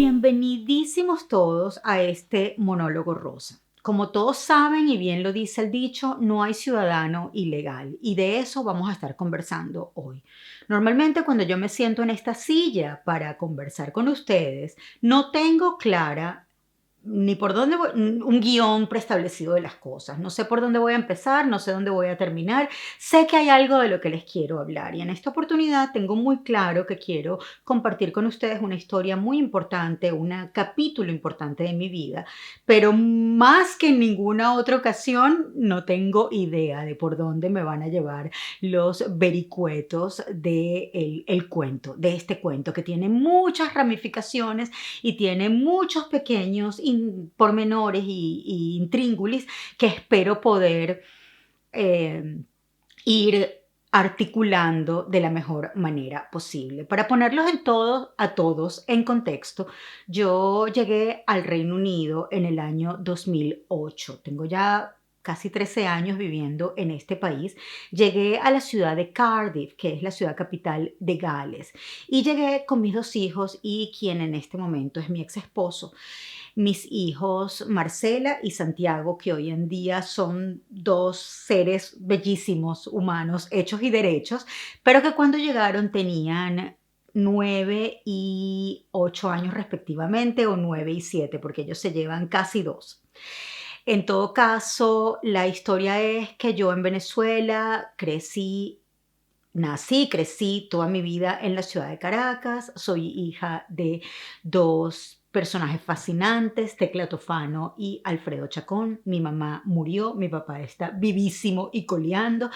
Bienvenidísimos todos a este monólogo rosa. Como todos saben y bien lo dice el dicho, no hay ciudadano ilegal y de eso vamos a estar conversando hoy. Normalmente cuando yo me siento en esta silla para conversar con ustedes, no tengo clara ni por dónde un guión preestablecido de las cosas. No sé por dónde voy a empezar, no sé dónde voy a terminar. Sé que hay algo de lo que les quiero hablar y en esta oportunidad tengo muy claro que quiero compartir con ustedes una historia muy importante, un capítulo importante de mi vida, pero más que en ninguna otra ocasión no tengo idea de por dónde me van a llevar los vericuetos el cuento, de este cuento que tiene muchas ramificaciones y tiene muchos pequeños pormenores y intríngulis que espero poder eh, ir articulando de la mejor manera posible. Para ponerlos a todos en contexto, yo llegué al Reino Unido en el año 2008. Tengo ya casi 13 años viviendo en este país. Llegué a la ciudad de Cardiff, que es la ciudad capital de Gales, y llegué con mis dos hijos y quien en este momento es mi ex esposo. Mis hijos Marcela y Santiago, que hoy en día son dos seres bellísimos, humanos, hechos y derechos, pero que cuando llegaron tenían 9 y 8 años respectivamente, o 9 y 7, porque ellos se llevan casi dos. En todo caso, la historia es que yo en Venezuela crecí toda mi vida en la ciudad de Caracas. Soy hija de dos personajes fascinantes, Tecla Tofano y Alfredo Chacón. Mi mamá murió, mi papá está vivísimo y coleando.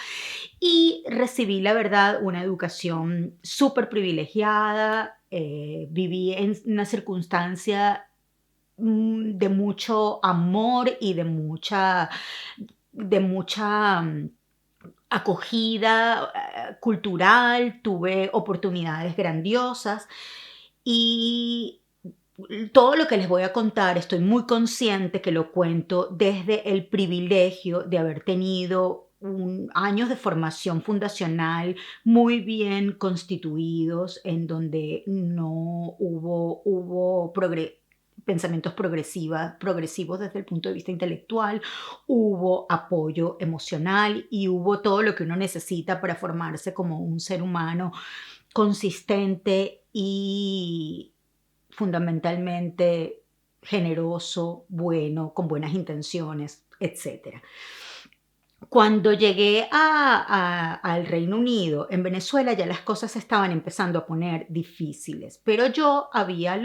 Y recibí, la verdad, una educación súper privilegiada. Viví en una circunstancia de mucho amor y de mucha acogida cultural, tuve oportunidades grandiosas y todo lo que les voy a contar estoy muy consciente que lo cuento desde el privilegio de haber tenido años de formación fundacional muy bien constituidos, en donde no hubo pensamientos progresivos desde el punto de vista intelectual, hubo apoyo emocional y hubo todo lo que uno necesita para formarse como un ser humano consistente y fundamentalmente generoso, bueno, con buenas intenciones, etcétera. Cuando llegué al Reino Unido, en Venezuela ya las cosas se estaban empezando a poner difíciles, pero yo había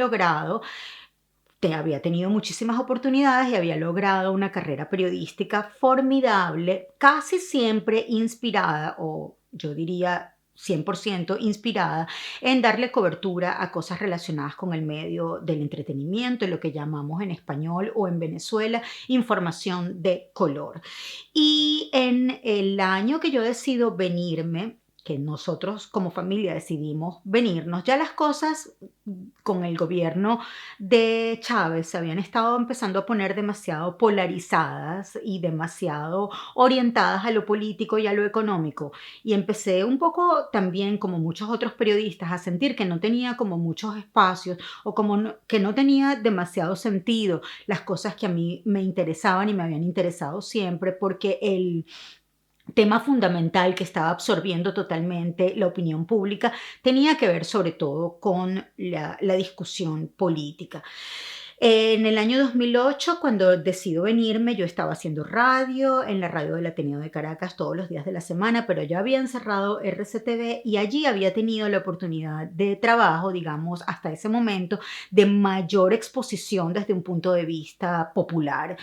tenido muchísimas oportunidades y había logrado una carrera periodística formidable, casi siempre inspirada, o yo diría 100% inspirada en darle cobertura a cosas relacionadas con el medio del entretenimiento, lo que llamamos en español o en Venezuela información de color. Y en el año que yo decido venirme, que nosotros como familia decidimos venirnos, ya las cosas con el gobierno de Chávez se habían estado empezando a poner demasiado polarizadas y demasiado orientadas a lo político y a lo económico. Y empecé un poco también, como muchos otros periodistas, a sentir que no tenía como muchos espacios o que no tenía demasiado sentido las cosas que a mí me interesaban y me habían interesado siempre, porque el tema fundamental que estaba absorbiendo totalmente la opinión pública tenía que ver sobre todo con la discusión política. En el año 2008, cuando decido venirme, yo estaba haciendo radio en la radio del Ateneo de Caracas todos los días de la semana, pero ya habían cerrado RCTV y allí había tenido la oportunidad de trabajo, digamos, hasta ese momento, de mayor exposición desde un punto de vista popular.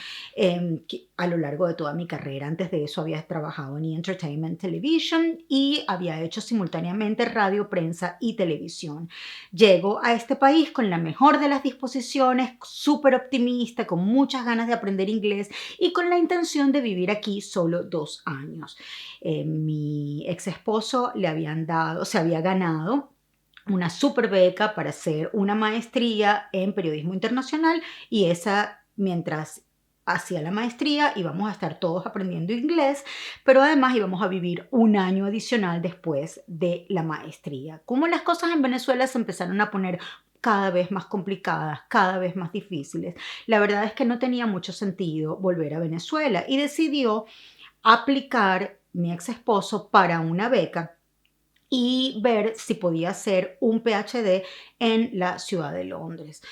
A lo largo de toda mi carrera, antes de eso había trabajado en Entertainment Television y había hecho simultáneamente radio, prensa y televisión. Llego a este país con la mejor de las disposiciones, súper optimista, con muchas ganas de aprender inglés y con la intención de vivir aquí solo 2 años. Mi ex esposo se había ganado una super beca para hacer una maestría en periodismo internacional y mientras hacía la maestría íbamos a estar todos aprendiendo inglés, pero además íbamos a vivir un año adicional después de la maestría. Como las cosas en Venezuela se empezaron a poner cada vez más complicadas, cada vez más difíciles. La verdad es que no tenía mucho sentido volver a Venezuela y decidió aplicar mi ex esposo para una beca y ver si podía hacer un PhD en la ciudad de Londres.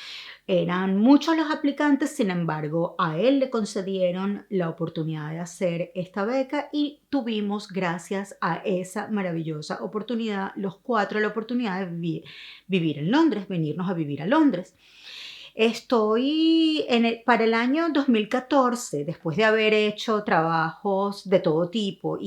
Eran muchos los aplicantes, sin embargo, a él le concedieron la oportunidad de hacer esta beca y tuvimos, gracias a esa maravillosa oportunidad, los cuatro la oportunidad de vivir en Londres, venirnos a vivir a Londres. Estoy para el año 2014, después de haber hecho trabajos de todo tipo.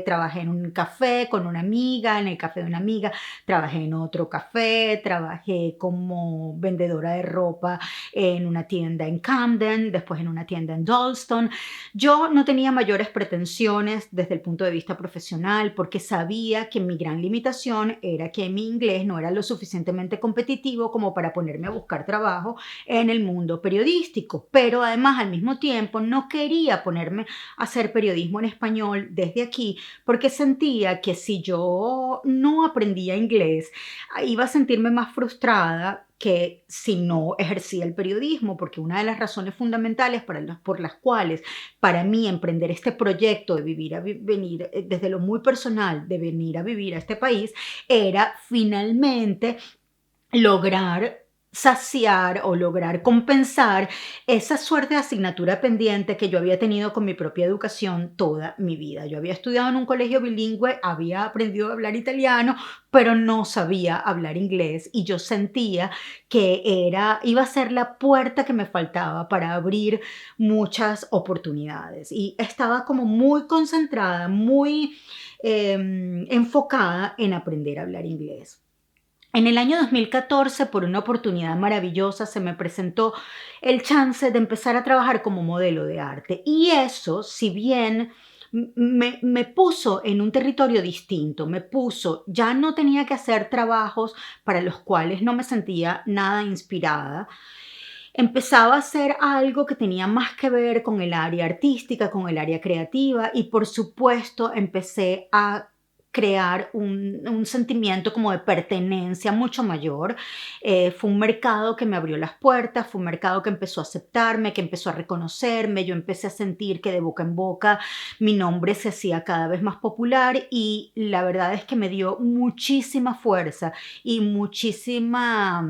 Trabajé en un café con una amiga, en el café de una amiga, trabajé en otro café, trabajé como vendedora de ropa en una tienda en Camden, después en una tienda en Dalston. Yo no tenía mayores pretensiones desde el punto de vista profesional porque sabía que mi gran limitación era que mi inglés no era lo suficientemente competitivo como para ponerme a buscar trabajo en el mundo periodístico, pero además al mismo tiempo no quería ponerme a hacer periodismo en español desde aquí porque sentía que si yo no aprendía inglés iba a sentirme más frustrada que si no ejercía el periodismo, porque una de las razones fundamentales por las cuales para mí emprender este proyecto de venir desde lo muy personal, de venir a vivir a este país, era finalmente lograr saciar o lograr compensar esa suerte de asignatura pendiente que yo había tenido con mi propia educación toda mi vida. Yo había estudiado en un colegio bilingüe, había aprendido a hablar italiano, pero no sabía hablar inglés y yo sentía que iba a ser la puerta que me faltaba para abrir muchas oportunidades y estaba como muy concentrada, muy enfocada en aprender a hablar inglés. En el año 2014, por una oportunidad maravillosa, se me presentó el chance de empezar a trabajar como modelo de arte. Y eso, si bien me puso en un territorio distinto, ya no tenía que hacer trabajos para los cuales no me sentía nada inspirada. Empezaba a hacer algo que tenía más que ver con el área artística, con el área creativa y por supuesto empecé a crear un sentimiento como de pertenencia mucho mayor. Fue un mercado que me abrió las puertas, fue un mercado que empezó a aceptarme, que empezó a reconocerme, yo empecé a sentir que de boca en boca mi nombre se hacía cada vez más popular y la verdad es que me dio muchísima fuerza y muchísima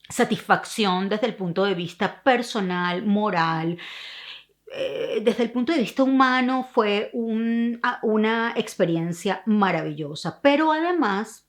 satisfacción desde el punto de vista personal, moral. Desde el punto de vista humano fue una experiencia maravillosa, pero además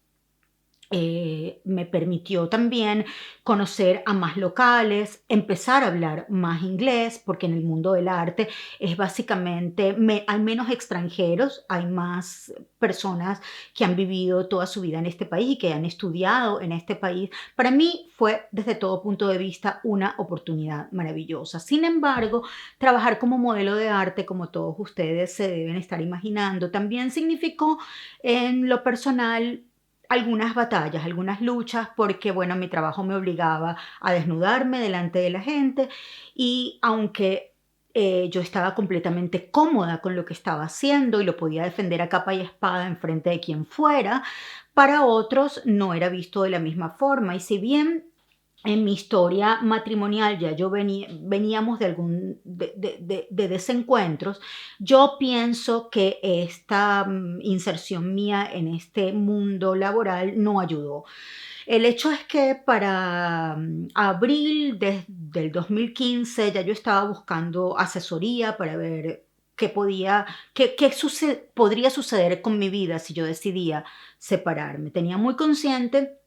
me permitió también conocer a más locales, empezar a hablar más inglés, porque en el mundo del arte es básicamente, hay menos extranjeros, hay más personas que han vivido toda su vida en este país y que han estudiado en este país. Para mí fue desde todo punto de vista una oportunidad maravillosa. Sin embargo, trabajar como modelo de arte, como todos ustedes se deben estar imaginando, también significó en lo personal algunas batallas, algunas luchas, porque bueno, mi trabajo me obligaba a desnudarme delante de la gente y aunque yo estaba completamente cómoda con lo que estaba haciendo y lo podía defender a capa y espada en frente de quien fuera, para otros no era visto de la misma forma y si bien en mi historia matrimonial ya veníamos de desencuentros, yo pienso que esta inserción mía en este mundo laboral no ayudó. El hecho es que para abril del 2015 ya yo estaba buscando asesoría para ver podría suceder con mi vida si yo decidía separarme. Tenía muy consciente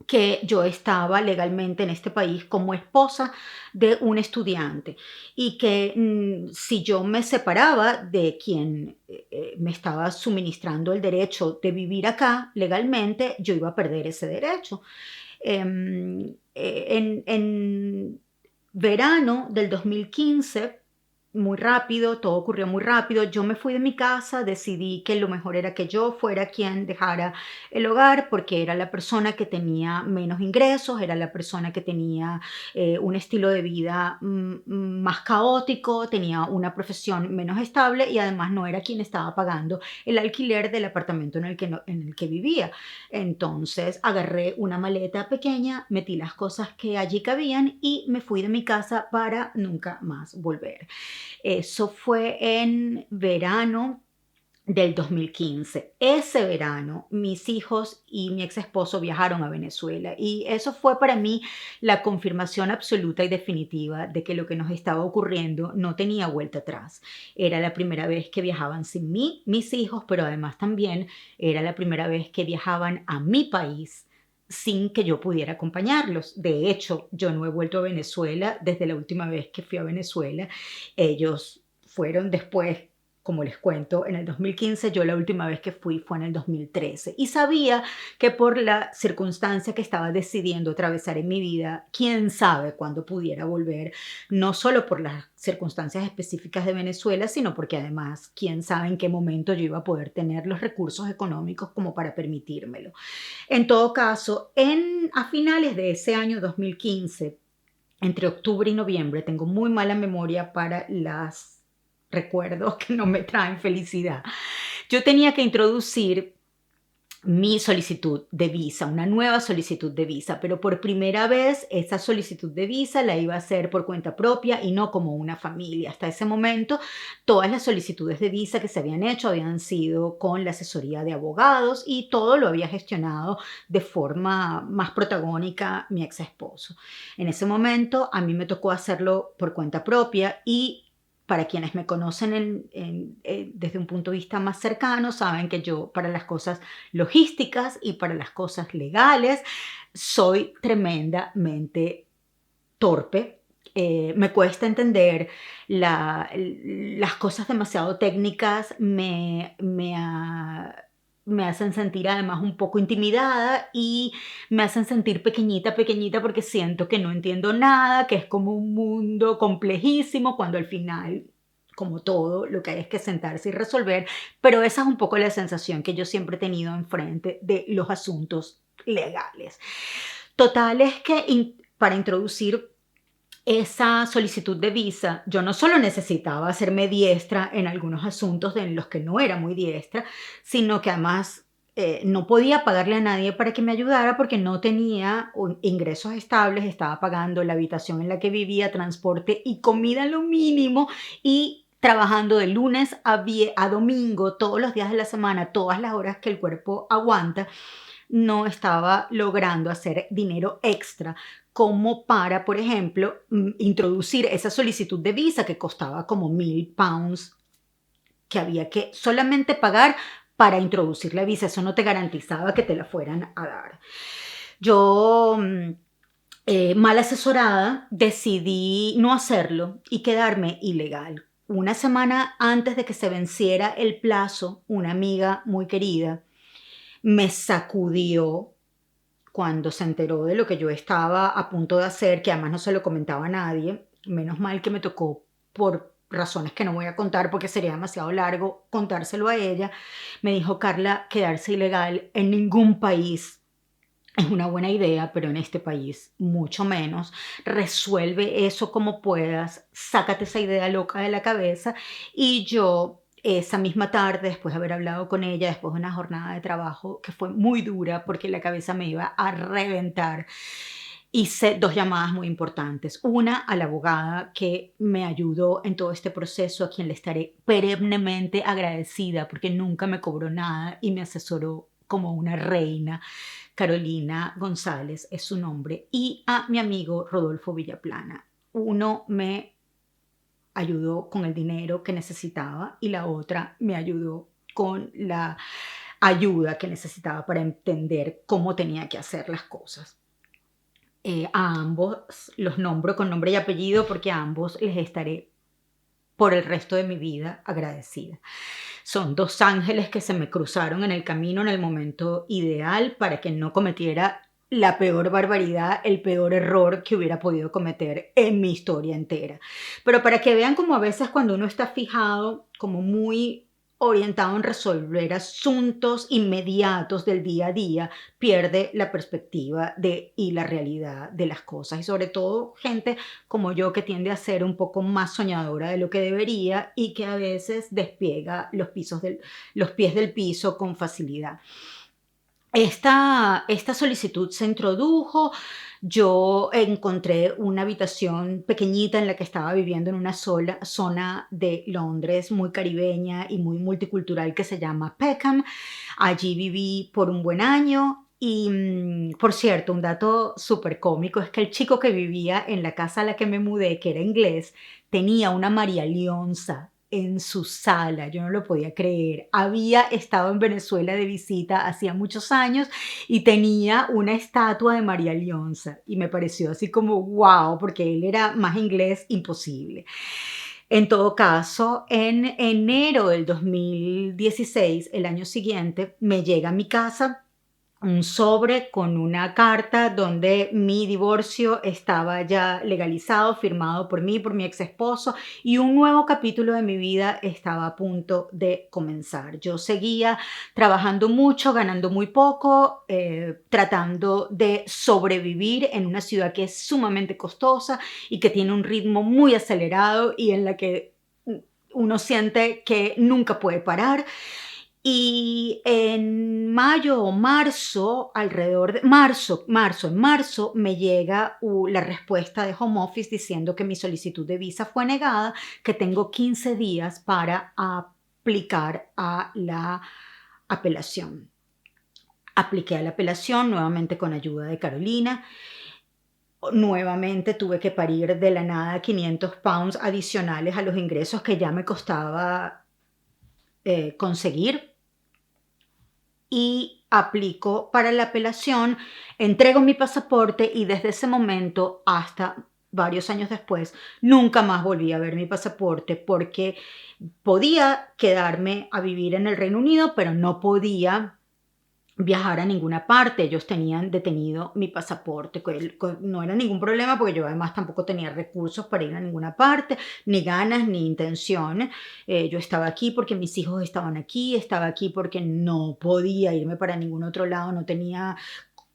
que yo estaba legalmente en este país como esposa de un estudiante y que si yo me separaba de quien me estaba suministrando el derecho de vivir acá legalmente, yo iba a perder ese derecho. En verano del 2015 muy rápido, todo ocurrió muy rápido. Yo me fui de mi casa, decidí que lo mejor era que yo fuera quien dejara el hogar porque era la persona que tenía menos ingresos, era la persona que tenía un estilo de vida más caótico, tenía una profesión menos estable y además no era quien estaba pagando el alquiler del apartamento en el que, en el que vivía. Entonces agarré una maleta pequeña, metí las cosas que allí cabían y me fui de mi casa para nunca más volver. Eso fue en verano del 2015. Ese verano, mis hijos y mi ex esposo viajaron a Venezuela y eso fue para mí la confirmación absoluta y definitiva de que lo que nos estaba ocurriendo no tenía vuelta atrás. Era la primera vez que viajaban sin mí, mis hijos, pero además también era la primera vez que viajaban a mi país sin que yo pudiera acompañarlos. De hecho, yo no he vuelto a Venezuela desde la última vez que fui a Venezuela. Ellos fueron después, como les cuento, en el 2015. Yo la última vez que fui fue en el 2013 y sabía que por la circunstancia que estaba decidiendo atravesar en mi vida, quién sabe cuándo pudiera volver, no solo por las circunstancias específicas de Venezuela, sino porque además quién sabe en qué momento yo iba a poder tener los recursos económicos como para permitírmelo. En todo caso, a finales de ese año 2015, entre octubre y noviembre, tengo muy mala memoria para los recuerdos que no me traen felicidad. Yo tenía que introducir mi solicitud de visa, una nueva solicitud de visa, pero por primera vez esa solicitud de visa la iba a hacer por cuenta propia y no como una familia. Hasta ese momento, todas las solicitudes de visa que se habían hecho habían sido con la asesoría de abogados y todo lo había gestionado de forma más protagónica mi ex esposo. En ese momento, a mí me tocó hacerlo por cuenta propia y para quienes me conocen desde un punto de vista más cercano, saben que yo para las cosas logísticas y para las cosas legales soy tremendamente torpe. Me cuesta entender las cosas demasiado técnicas, me hacen sentir además un poco intimidada y me hacen sentir pequeñita, pequeñita porque siento que no entiendo nada, que es como un mundo complejísimo cuando al final, como todo, lo que hay es que sentarse y resolver, pero esa es un poco la sensación que yo siempre he tenido enfrente de los asuntos legales. Total es que para introducir esa solicitud de visa, yo no solo necesitaba hacerme diestra en algunos asuntos en los que no era muy diestra, sino que además no podía pagarle a nadie para que me ayudara porque no tenía ingresos estables, estaba pagando la habitación en la que vivía, transporte y comida lo mínimo y trabajando de lunes a domingo, todos los días de la semana, todas las horas que el cuerpo aguanta, no estaba logrando hacer dinero extra como para, por ejemplo, introducir esa solicitud de visa que costaba como £1,000 que había que solamente pagar para introducir la visa. Eso no te garantizaba que te la fueran a dar. Yo, mal asesorada, decidí no hacerlo y quedarme ilegal. Una semana antes de que se venciera el plazo, una amiga muy querida me sacudió cuando se enteró de lo que yo estaba a punto de hacer, que además no se lo comentaba a nadie. Menos mal que me tocó, por razones que no voy a contar porque sería demasiado largo contárselo a ella. Me dijo: Carla, quedarse ilegal en ningún país es una buena idea, pero en este país mucho menos. Resuelve eso como puedas, sácate esa idea loca de la cabeza. Y yo, esa misma tarde, después de haber hablado con ella, después de una jornada de trabajo que fue muy dura porque la cabeza me iba a reventar, hice dos llamadas muy importantes. Una a la abogada que me ayudó en todo este proceso, a quien le estaré perennemente agradecida porque nunca me cobró nada y me asesoró como una reina. Carolina González es su nombre, y a mi amigo Rodolfo Villaplana. Uno me ayudó con el dinero que necesitaba y la otra me ayudó con la ayuda que necesitaba para entender cómo tenía que hacer las cosas. A ambos los nombro con nombre y apellido porque a ambos les estaré por el resto de mi vida agradecida. Son dos ángeles que se me cruzaron en el camino en el momento ideal para que no cometiera la peor barbaridad, el peor error que hubiera podido cometer en mi historia entera. Pero para que vean como a veces cuando uno está fijado, como muy orientado en resolver asuntos inmediatos del día a día, pierde la perspectiva y la realidad de las cosas. Y sobre todo gente como yo que tiende a ser un poco más soñadora de lo que debería y que a veces despiega los pies del piso con facilidad. Esta solicitud se introdujo, yo encontré una habitación pequeñita en la que estaba viviendo en una sola zona de Londres muy caribeña y muy multicultural que se llama Peckham. Allí viví por un buen año y, por cierto, un dato súper cómico es que el chico que vivía en la casa a la que me mudé, que era inglés, tenía una María Leonza en su sala, yo no lo podía creer. Había estado en Venezuela de visita hacía muchos años y tenía una estatua de María Leonza y me pareció así como wow, porque él era más inglés imposible. En todo caso, en enero del 2016, el año siguiente, me llega a mi casa un sobre con una carta donde mi divorcio estaba ya legalizado, firmado por mí, por mi ex esposo, y un nuevo capítulo de mi vida estaba a punto de comenzar. Yo seguía trabajando mucho, ganando muy poco, tratando de sobrevivir en una ciudad que es sumamente costosa y que tiene un ritmo muy acelerado y en la que uno siente que nunca puede parar. Y en mayo o marzo, alrededor de en marzo me llega la respuesta de Home Office diciendo que mi solicitud de visa fue negada, que tengo 15 días para aplicar a la apelación. Apliqué a la apelación nuevamente con ayuda de Carolina. Nuevamente tuve que parir de la nada 500 pounds adicionales a los ingresos que ya me costaba conseguir. Y aplico para la apelación, entrego mi pasaporte y desde ese momento hasta varios años después nunca más volví a ver mi pasaporte porque podía quedarme a vivir en el Reino Unido, pero no podía viajar a ninguna parte. Ellos tenían detenido mi pasaporte, no era ningún problema porque yo además tampoco tenía recursos para ir a ninguna parte, ni ganas ni intención. Yo estaba aquí porque mis hijos estaban aquí, estaba aquí porque no podía irme para ningún otro lado, no tenía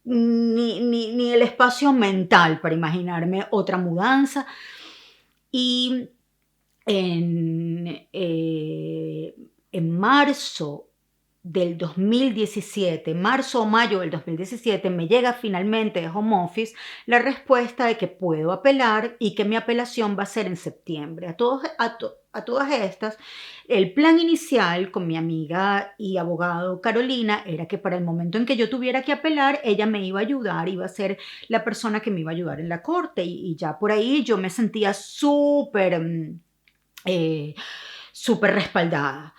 ni el espacio mental para imaginarme otra mudanza. Y en marzo del 2017, marzo o mayo del 2017, me llega finalmente de Home Office la respuesta de que puedo apelar y que mi apelación va a ser en septiembre. A todas estas, el plan inicial con mi amiga y abogado Carolina era que para el momento en que yo tuviera que apelar, ella me iba a ayudar, iba a ser la persona que me iba a ayudar en la corte y ya por ahí yo me sentía súper respaldada.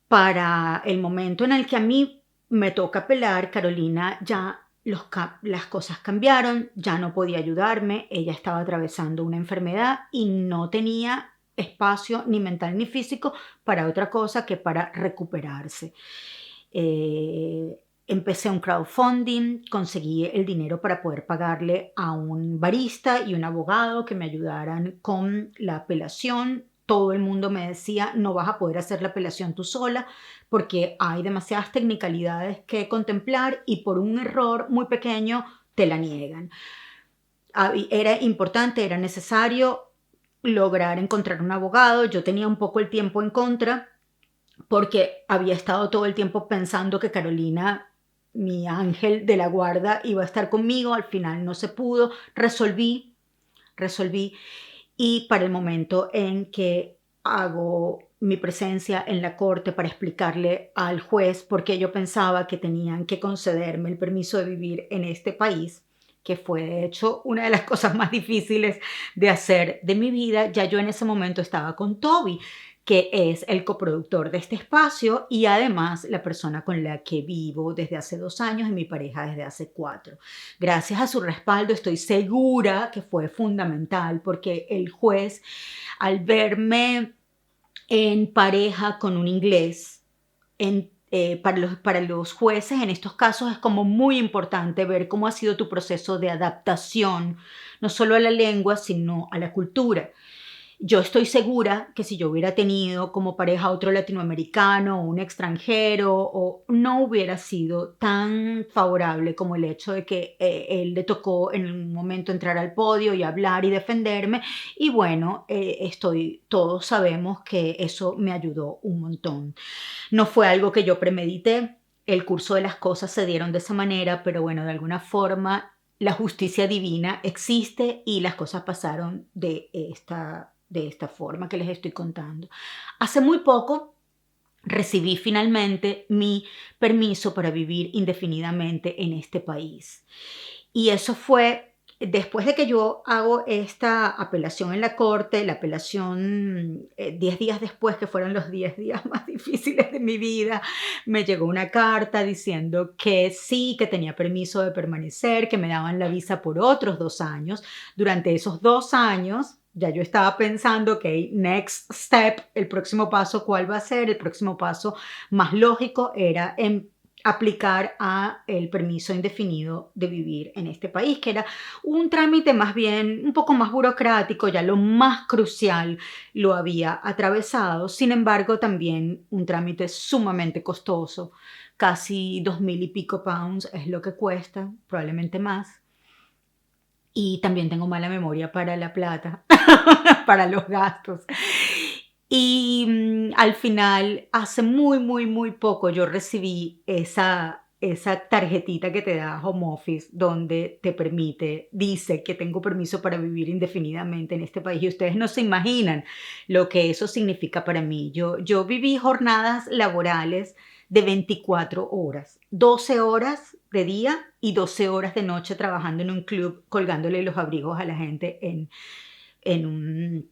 Para el momento en el que a mí me toca apelar, Carolina ya las cosas cambiaron, ya no podía ayudarme, ella estaba atravesando una enfermedad y no tenía espacio ni mental ni físico para otra cosa que para recuperarse. Empecé un crowdfunding, conseguí el dinero para poder pagarle a un barista y un abogado que me ayudaran con la apelación. Todo el mundo me decía, no vas a poder hacer la apelación tú sola porque hay demasiadas technicalidades que contemplar y por un error muy pequeño te la niegan. Era importante, era necesario lograr encontrar un abogado. Yo tenía un poco el tiempo en contra porque había estado todo el tiempo pensando que Carolina, mi ángel de la guarda, iba a estar conmigo. Al final no se pudo. Resolví y para el momento en que hago mi presencia en la corte para explicarle al juez por qué yo pensaba que tenían que concederme el permiso de vivir en este país, que fue de hecho una de las cosas más difíciles de hacer de mi vida, ya yo en ese momento estaba con Toby, que es el coproductor de este espacio y además la persona con la que vivo desde hace 2 años y mi pareja desde hace 4. Gracias a su respaldo estoy segura que fue fundamental porque el juez, al verme en pareja con un inglés, para los jueces en estos casos es como muy importante ver cómo ha sido tu proceso de adaptación, no solo a la lengua, sino a la cultura. Yo estoy segura que si yo hubiera tenido como pareja otro latinoamericano o un extranjero, o no hubiera sido tan favorable como el hecho de que él le tocó en un momento entrar al podio y hablar y defenderme. Y bueno, todos sabemos que eso me ayudó un montón. No fue algo que yo premedité, el curso de las cosas se dieron de esa manera, pero bueno, de alguna forma la justicia divina existe y las cosas pasaron de esta forma que les estoy contando. Hace muy poco recibí finalmente mi permiso para vivir indefinidamente en este país. Y eso fue después de que yo hago esta apelación en la corte, la apelación 10 días después, que fueron los 10 días más difíciles de mi vida, me llegó una carta diciendo que sí, que tenía permiso de permanecer, que me daban la visa por otros 2 años. Durante esos 2 años, ya yo estaba pensando, ok, next step, el próximo paso, ¿cuál va a ser? El próximo paso más lógico era aplicar a el permiso indefinido de vivir en este país, que era un trámite más bien un poco más burocrático, ya lo más crucial lo había atravesado. Sin embargo, también un trámite sumamente costoso, casi 2.000 y pico pounds es lo que cuesta, probablemente más. Y también tengo mala memoria para la plata, para los gastos. Y al final, hace muy, muy, muy poco, yo recibí esa tarjetita que te da Home Office, donde te permite, dice que tengo permiso para vivir indefinidamente en este país. Y ustedes no se imaginan lo que eso significa para mí. Yo viví jornadas laborales de 24 horas, 12 horas de día y 12 horas de noche trabajando en un club, colgándole los abrigos a la gente en un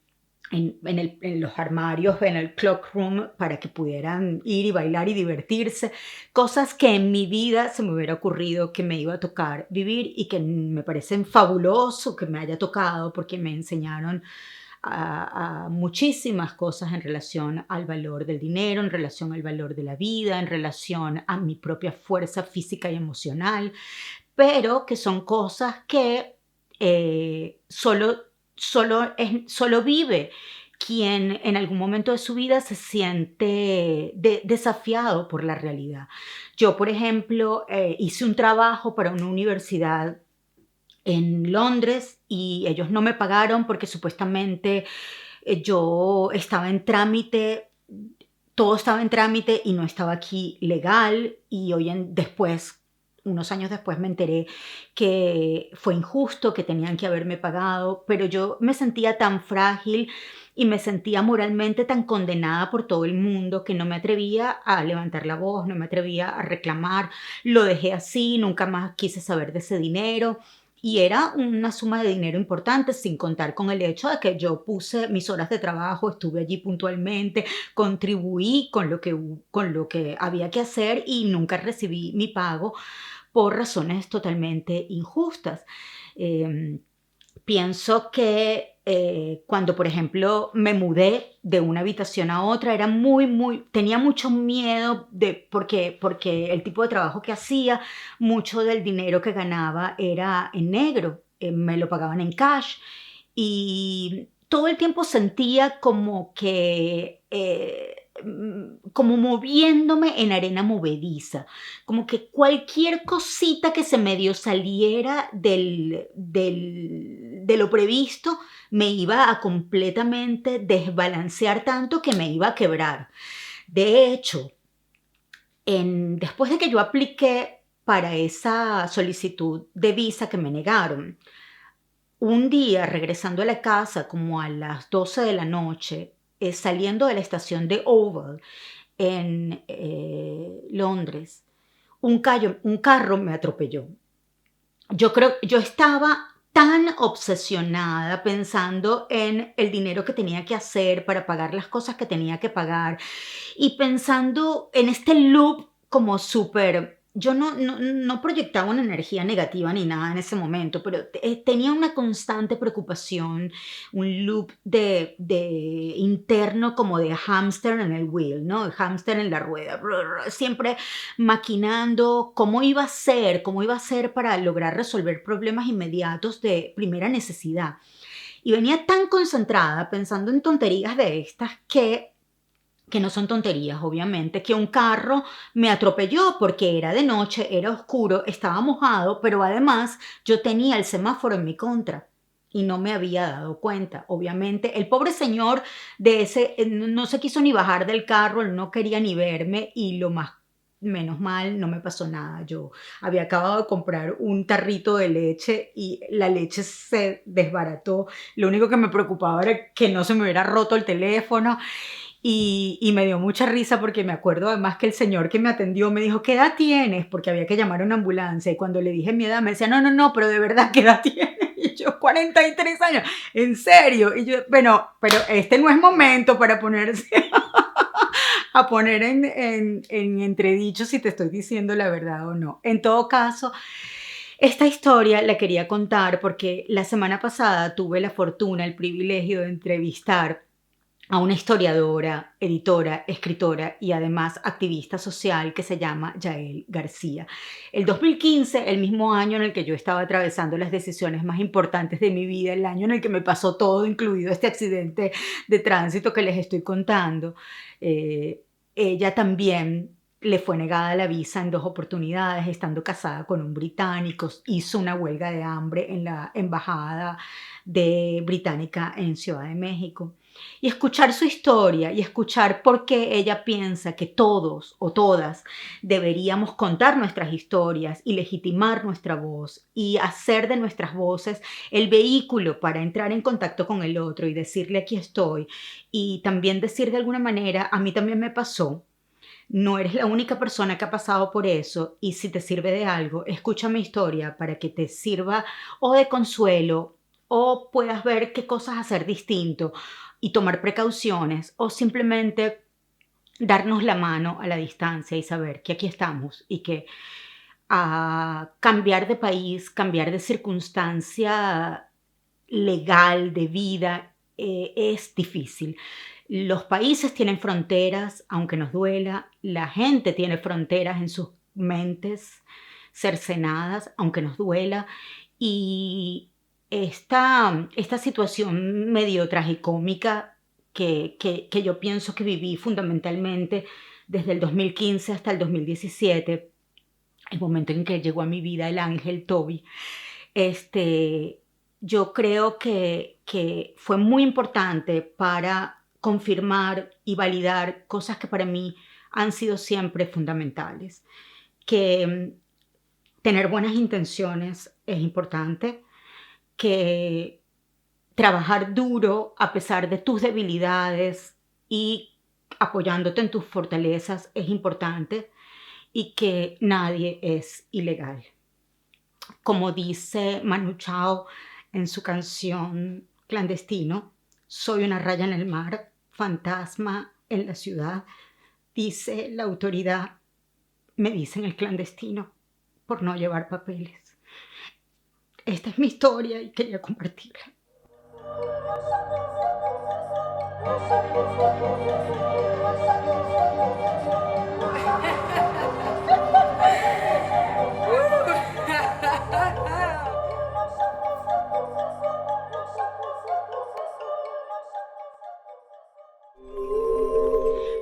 en los armarios, en el cloakroom, para que pudieran ir y bailar y divertirse. Cosas que en mi vida se me hubiera ocurrido que me iba a tocar vivir y que me parecen fabuloso que me haya tocado, porque me enseñaron a muchísimas cosas en relación al valor del dinero, en relación al valor de la vida, en relación a mi propia fuerza física y emocional, pero que son cosas que solo vive quien en algún momento de su vida se siente desafiado por la realidad. Yo, por ejemplo, hice un trabajo para una universidad en Londres y ellos no me pagaron porque supuestamente yo estaba en trámite, todo estaba en trámite y no estaba aquí legal, y después, unos años después, me enteré que fue injusto, que tenían que haberme pagado, pero yo me sentía tan frágil y me sentía moralmente tan condenada por todo el mundo que no me atrevía a levantar la voz, no me atrevía a reclamar. Lo dejé así, nunca más quise saber de ese dinero. Y era una suma de dinero importante, sin contar con el hecho de que yo puse mis horas de trabajo, estuve allí puntualmente, contribuí con lo que había que hacer y nunca recibí mi pago por razones totalmente injustas. Eh, Pienso que cuando, por ejemplo, me mudé de una habitación a otra, era tenía mucho miedo porque el tipo de trabajo que hacía, mucho del dinero que ganaba era en negro, me lo pagaban en cash, y todo el tiempo sentía como que como moviéndome en arena movediza, como que cualquier cosita que se medio saliera de lo previsto me iba a completamente desbalancear, tanto que me iba a quebrar. De hecho, después de que yo apliqué para esa solicitud de visa que me negaron, un día, regresando a la casa como a las 12 de la noche, saliendo de la estación de Oval en Londres, un carro me atropelló. Yo estaba tan obsesionada pensando en el dinero que tenía que hacer para pagar las cosas que tenía que pagar, y pensando en este loop como súper yo no proyectaba una energía negativa ni nada en ese momento, pero tenía una constante preocupación, un loop de interno como de hámster en el wheel, ¿no? El hámster en la rueda, siempre maquinando cómo iba a ser para lograr resolver problemas inmediatos de primera necesidad. Y venía tan concentrada pensando en tonterías de estas que no son tonterías, obviamente, que un carro me atropelló porque era de noche, era oscuro, estaba mojado, pero además yo tenía el semáforo en mi contra y no me había dado cuenta. Obviamente, el pobre señor de ese no se quiso ni bajar del carro, él no quería ni verme y lo más menos mal no me pasó nada. Yo había acabado de comprar un tarrito de leche y la leche se desbarató. Lo único que me preocupaba era que no se me hubiera roto el teléfono y me dio mucha risa porque me acuerdo además que el señor que me atendió me dijo: "¿Qué edad tienes?", porque había que llamar a una ambulancia, y cuando le dije mi edad me decía: "No, no, no, pero de verdad, ¿qué edad tienes?". Y yo: "43 años". "¿En serio?". Y yo: "Bueno, pero este no es momento para ponerse a poner en entredicho si te estoy diciendo la verdad o no". En todo caso, esta historia la quería contar porque la semana pasada tuve la fortuna, el privilegio de entrevistar a una historiadora, editora, escritora y además activista social que se llama Yael García. El 2015, el mismo año en el que yo estaba atravesando las decisiones más importantes de mi vida, el año en el que me pasó todo, incluido este accidente de tránsito que les estoy contando, eh, ella también le fue negada la visa en 2 oportunidades, estando casada con un británico, hizo una huelga de hambre en la embajada de británica en Ciudad de México. Y escuchar su historia y escuchar por qué ella piensa que todos o todas deberíamos contar nuestras historias y legitimar nuestra voz y hacer de nuestras voces el vehículo para entrar en contacto con el otro y decirle: "Aquí estoy". Y también decir de alguna manera: "A mí también me pasó, no eres la única persona que ha pasado por eso, y si te sirve de algo, escucha mi historia para que te sirva o de consuelo o puedas ver qué cosas hacer distinto y tomar precauciones, o simplemente darnos la mano a la distancia y saber que aquí estamos y que cambiar de país, cambiar de circunstancia legal, de vida, es difícil. Los países tienen fronteras, aunque nos duela, la gente tiene fronteras en sus mentes cercenadas, aunque nos duela, y esta situación medio tragicómica que yo pienso que viví fundamentalmente desde el 2015 hasta el 2017, el momento en que llegó a mi vida el ángel Toby, este, yo creo que fue muy importante para confirmar y validar cosas que para mí han sido siempre fundamentales. Que tener buenas intenciones es importante, que trabajar duro a pesar de tus debilidades y apoyándote en tus fortalezas es importante, y que nadie es ilegal. Como dice Manu Chao en su canción Clandestino: "Soy una raya en el mar, fantasma en la ciudad, dice la autoridad, me dicen el clandestino por no llevar papeles". Esta es mi historia y quería compartirla.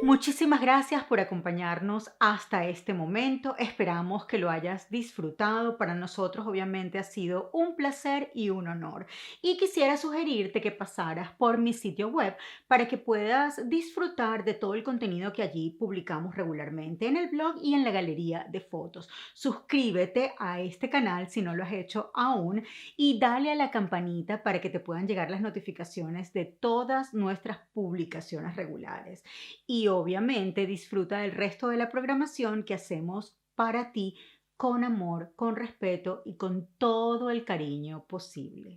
Muchísimas gracias por acompañarnos hasta este momento. Esperamos que lo hayas disfrutado. Para nosotros, obviamente, ha sido un placer y un honor. Y quisiera sugerirte que pasaras por mi sitio web para que puedas disfrutar de todo el contenido que allí publicamos regularmente en el blog y en la galería de fotos. Suscríbete a este canal si no lo has hecho aún y dale a la campanita para que te puedan llegar las notificaciones de todas nuestras publicaciones regulares. Y obviamente disfruta del resto de la programación que hacemos para ti con amor, con respeto y con todo el cariño posible.